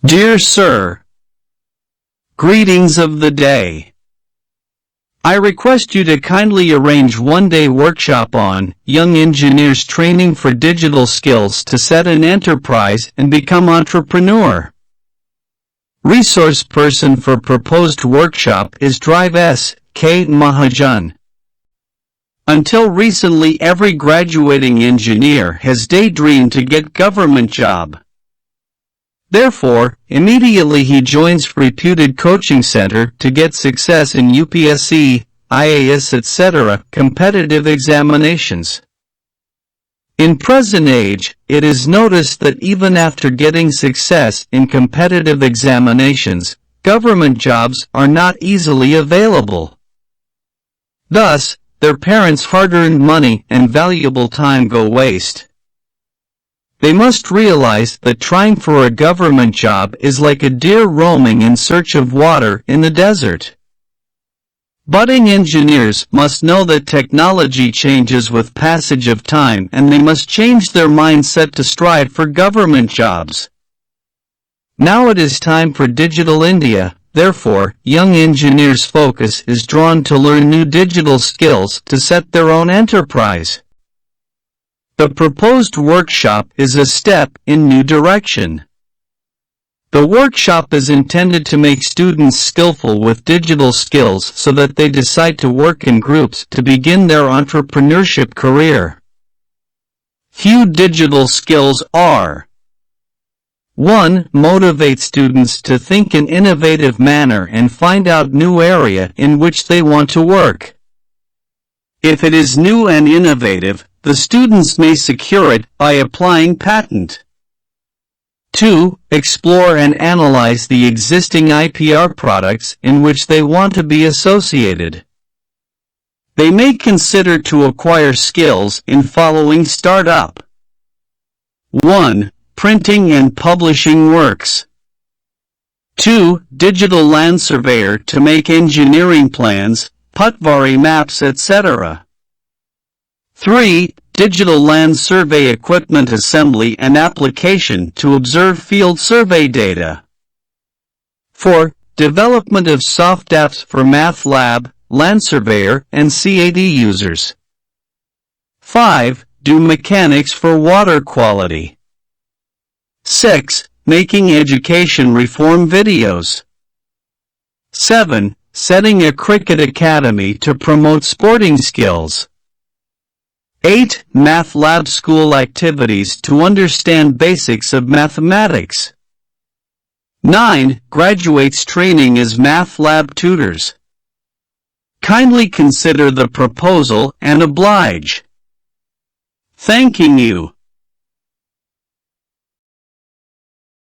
Dear Sir, greetings of the day. I request you to kindly arrange one-day workshop on young engineers training for digital skills to set an enterprise and become entrepreneur. Resource person for proposed workshop is Drive S. K. Mahajan. Until recently, every graduating engineer has daydreamed to get government job. Therefore, immediately he joins reputed coaching center to get success in UPSC, IAS, etc. competitive examinations. In present age, it is noticed that even after getting success in competitive examinations, government jobs are not easily available. Thus, their parents' hard-earned money and valuable time go waste. They must realize that trying for a government job is like a deer roaming in search of water in the desert. Budding engineers must know that technology changes with passage of time, and they must change their mindset to strive for government jobs. Now it is time for Digital India. Therefore, young engineers' focus is drawn to learn new digital skills to set their own enterprise. The proposed workshop is a step in new direction. The workshop is intended to make students skillful with digital skills so that they decide to work in groups to begin their entrepreneurship career. Few digital skills are: 1. Motivate students to think in innovative manner and find out new area in which they want to work. If it is new and innovative, the students may secure it by applying patent. 2. Explore and analyze the existing IPR products in which they want to be associated. They may consider to acquire skills in following startup. 1. Printing and publishing works. 2. Digital land surveyor to make engineering plans, Patvari maps, etc. 3. Digital land survey equipment assembly and application to observe field survey data. 4. Development of soft apps for Math Lab, Land Surveyor, and CAD users. 5. Do mechanics for water quality. 6. Making education reform videos. 7. Setting a cricket academy to promote sporting skills. 8. Math Lab school activities to understand basics of mathematics. 9. Graduates training as Math Lab tutors. Kindly consider the proposal and oblige. Thanking you.